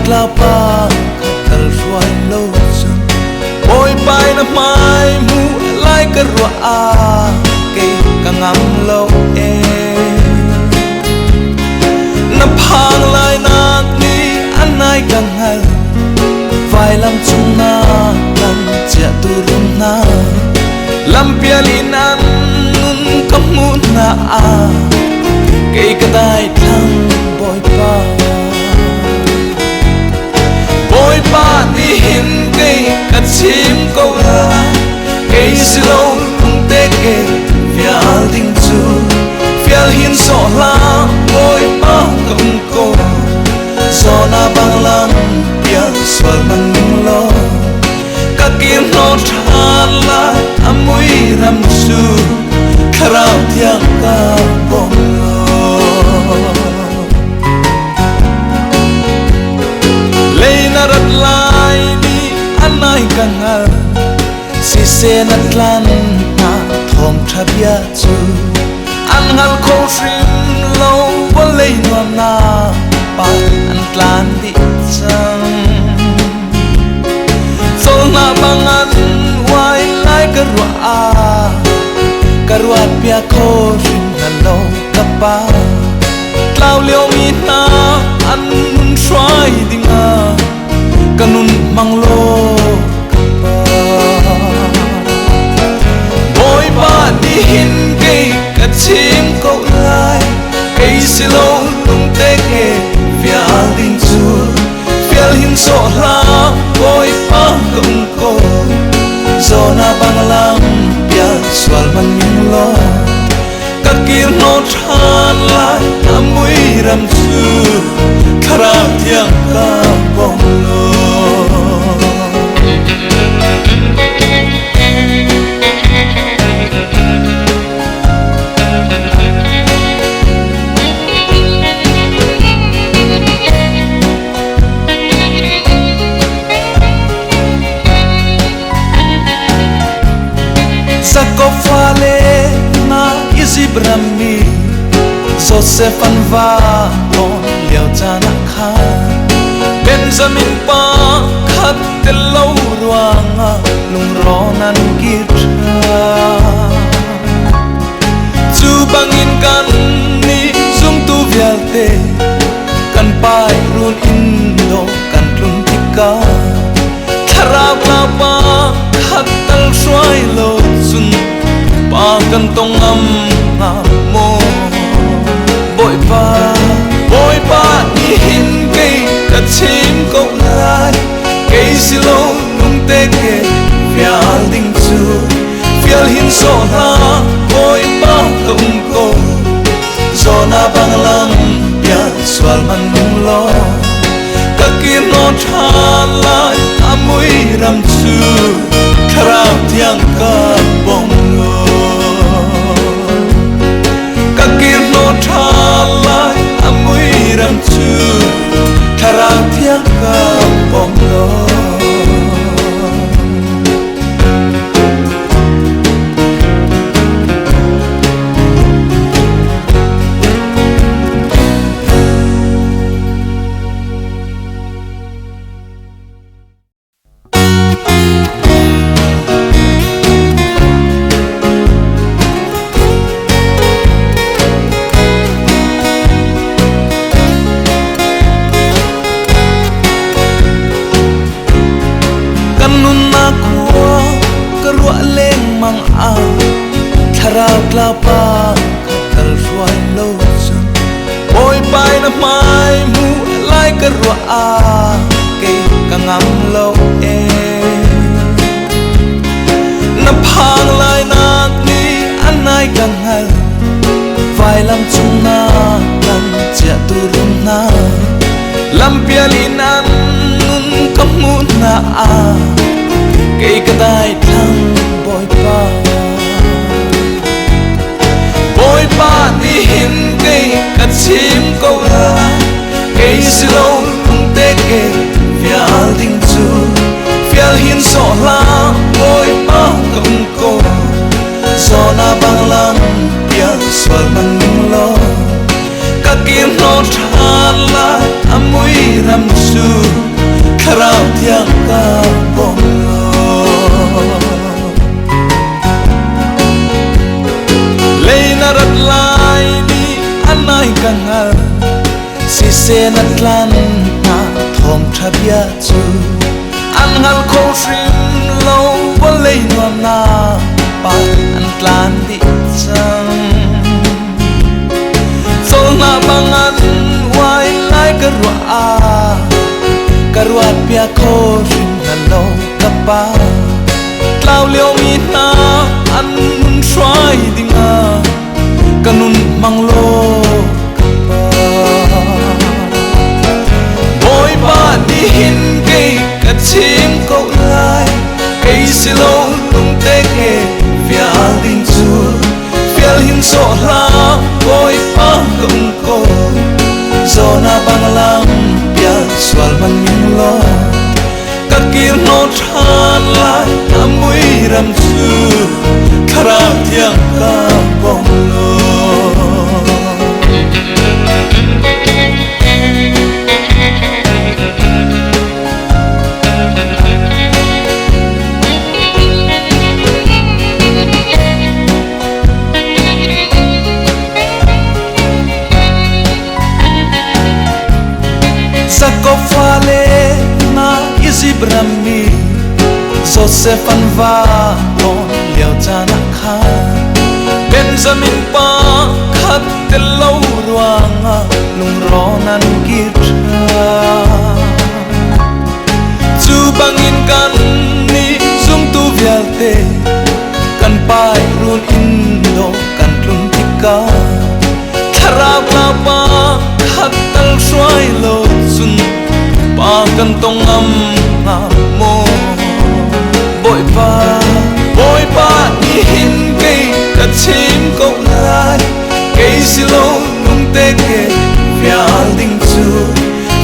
lao pa khal ruai lo sun boy pai na mai mu lai ka ro a ke ka ngam lo e na phang lai na ni anai ka ngal vai lam chung na kan chia tu rum na lam pialin an kam mu na a ke ka dai thang boy pa ni hin ke ka chim ko la ke silo tung te ke fial ding chu fial hin so la boy pa kam ko so na bang lam pial swal man lo ka kim no than la amui ram su kharao thiang ka bom rat lai ni anai kangal si se nat lan na thom thabia chu angal kho shrim lo bolei no na pa an tlan di chang so na bangan wai lai ka ruat pia kho shrim na lo ka pa tlau leo mi na an swai dinga kanun manglo boy pa ni hin ke ka chim ko lai ke silo lung te ke fial ding chu fial hin so la boy pa kum ko zona banglam pia swal man lo ka kir no than lai amui ram chu khara thiang ka bom lo Sakofale na izibramni Joseph anva on liao chana kha Benjamin pa khat te lo ruanga lung ronan kitra chu bangin kan ni zum tu vialte kan pai run indo kan tlun tika kharap la pa khat tal swai lo sun pa kan tong am na mo boy pa ni hin ke ka chim ko lai ke silo lung te ke fial ding chu fial hin so na boy pa kum ko zona banglam pia swal man lo ka kim no than lai amui ram chu kharap thiang ka bom lo ka kim no than lai amui ram chu kharap thiang ka bom lo lao pa khal ruai lo sun boy pai na mai mu lai ka ro a ke ka ngam lo e na phang lai na ni anai ka ngal vai lam chung na kan chia tu rum na lam pialin an kam mu na a ke ka dai thang boy pa ni hin ke ka chim ko la ke silo tung te ke fial ding chu fial hin so la boy pa kum ko so na bang lam pia swal man lo ka kim no than la amui ram su chu kharao thiang ka bom lo leina rat lai ni anai kangal si se nat lan na thom thabia chu an hal kho shrim lo bo lei no na pa an tlan di chang sol na bangan wai lai karwa pia kho shrim na lo ka pa tlau liao mi na an nun shwai dinga kanun manglo boy ba di hin ke ka chim ko lai cây silo lung te ke fial ding chu fial hin so la boy pa kum ko zona banglam pia swal man min lo ka kir no than lai amui ram chu khara thiang ka bom lo Sakofale na izibrami Joseph Anva on liao chana kha Benjamin pa khat te lo ruanga lung ronan kitra chu bangin kan ni zum tu vialte kan pai run indo kan tlum tika khara pa khat tal swai lo sun pa kan tong am na mo boy pa ni hin ke ka chim ko lai ke silo nung te ke fial ding chu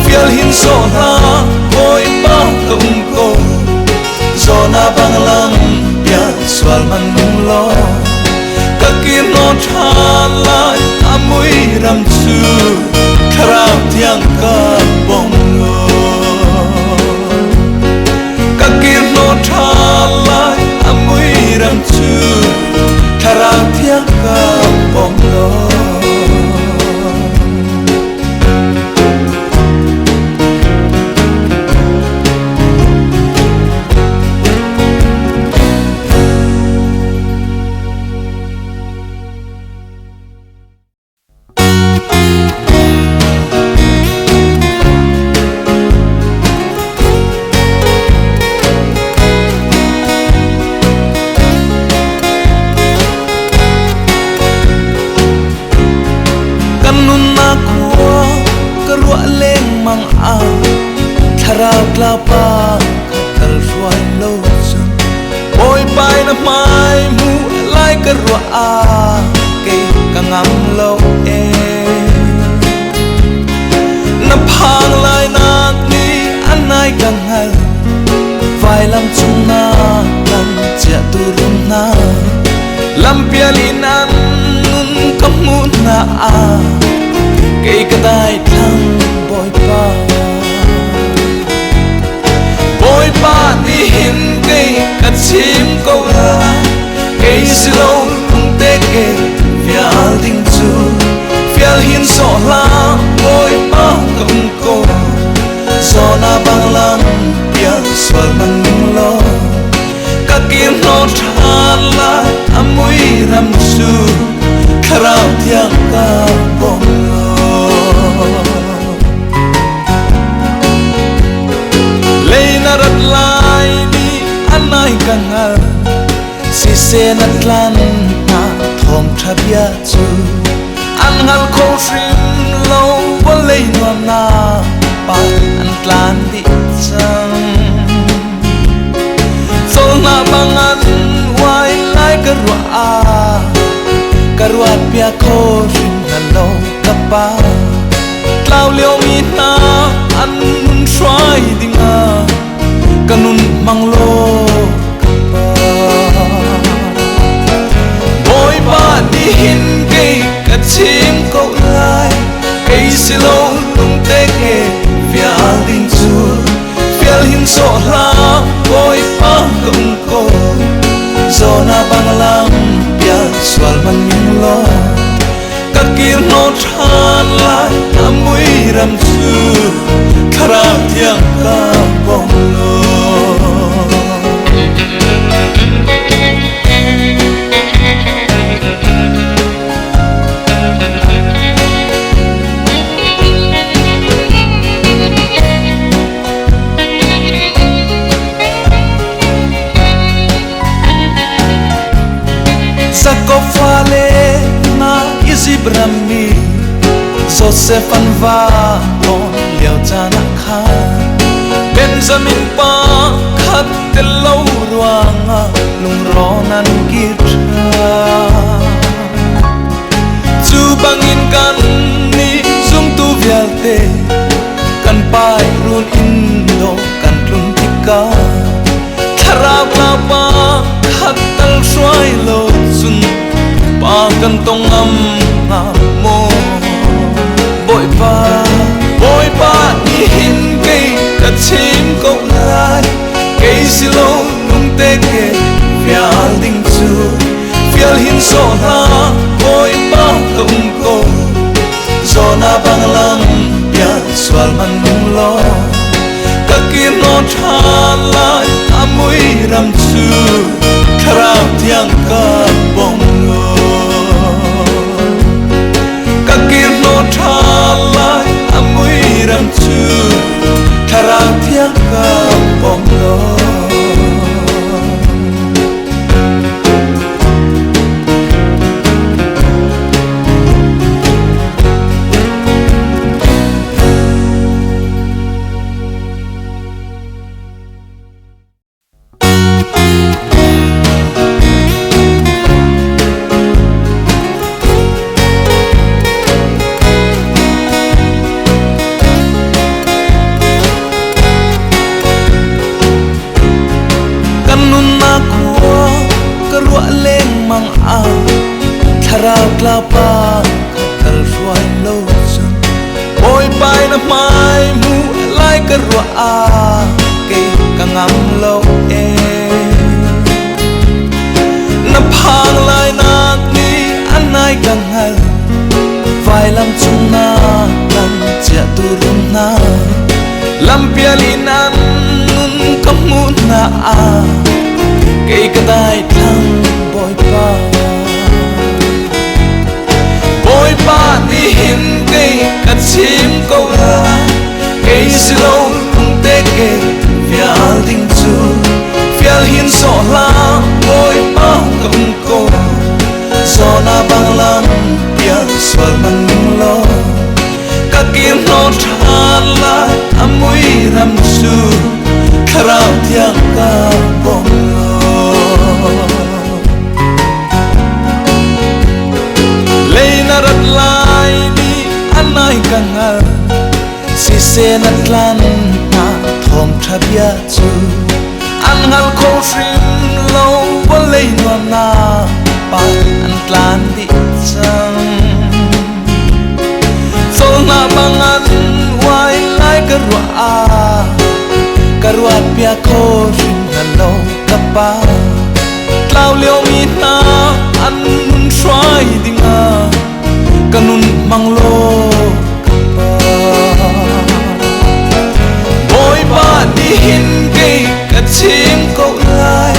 fial hin so na boy pa kum ko zona banglam pia swal man nung lo ka kir no tha lai amui ram chu kharao thiang ka bom lo ka kir no tha lai amui ram chu kharao thiang ka bom lo Kharao klapa kal ruai lo sun boy pai na mai mu lai karwa a ke kangam lo e na phang lai nak ni anai kangal vai lam chung na lam chia tu rum na lam pialin an nun kamu na a ke kadai thang boy pa di hin ke ka chim ko la ke silo lung te ke fial ding chu fial hin so la boy pa kum ko zona banglam pia swal man lo ka kim no than la amui ram chu kharao thiang ka bom lo leina rat lai ni anai kangal si se nat lan na thom thabia chu an hal kho shrim lo bo lei no na pa an tlan di chang sol na bangan wai lai karwa pia kho shrim na lo ka pa tlau liao mi na an nun shwai dinga kanun manglo boy ba di hin ke ka chim ko lai ke silo lung te ke fial ding chu so la boy pa kum ko zona banglam ya swal man yung lo kakir no than lai amui ram su kharap thiang ka bong lo Sakofale na izibrami Joseph Anva on liao chana kha Benjamin pa khat telo ruanga lung ronan kitra chu bangin kan ni zum tu vialte kan pai run indo kan tlum tika kharap la pa khat tal swai lo sun pa kan tong am nga mo boy pa ni hin ke ka chim ko lai ke silo nung te ke fial ding chu fial hin so la boy pa kum ko zona banglam ya swal man nung lo kakir no than lai amui ram chu kharap thiang ka bong lo kakir no than lai amui ram chu kharap thiang ka bong lo Klapa kakal ruai losan boy pai na mai mu lai ka rua a ke kangam lo e na phang lai nak ni anai kangal vai lam chung na lam chia tu rum na lam piali nan nun kamu na a ke kadai thang boy pa boy pa ni hin ke ka chim ko la ke silo tung te ke fial ding chu fial hin so la boy pa kum ko zona banglam ya swal man lo ka kim no than la amui ram su kharap thiang ka bong lo rat lai ni anai kangal si se nat lan na thom thabia chu angal ko shrim lo bolei no na pa an tlan di chang sol na bangan wai lai karwa pia ko shrim na lo kapa tlau leo mi na an swai dinga kanun manglo boy pa ni hin ke ka chim ko lai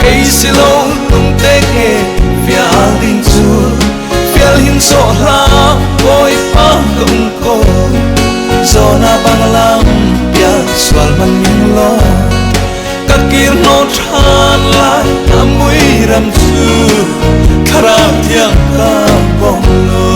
ke silo tung te ke fial ding chu fial hin so la boy pa kum ko zona banglam ya swal man yung lo kakir no than lai amui ram chu kharap thiang ka bong lo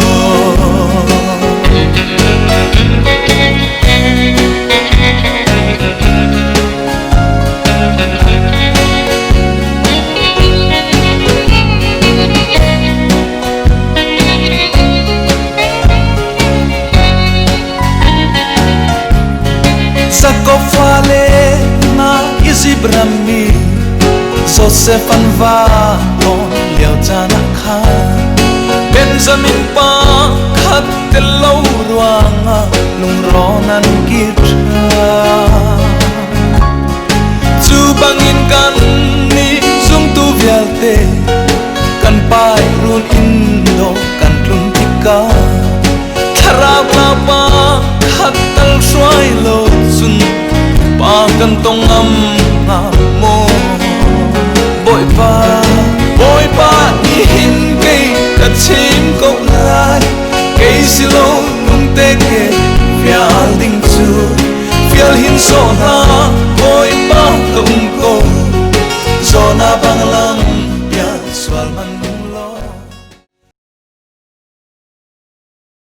Sakofale na izibrami Joseph Anva on liao chana kha Benjamin pa khat telo ruanga lung ronan kitra bangin kan ni sung tu vial te kan pai run indo kan tlun tika tharap la pa khat tal swai lo sun pa kan tong am nga mo bội pa ni hin ke ka chim ko lai ke silo nung te ke vial ding chu vial hin so ha bội pa tung ko zona banglang ya swal man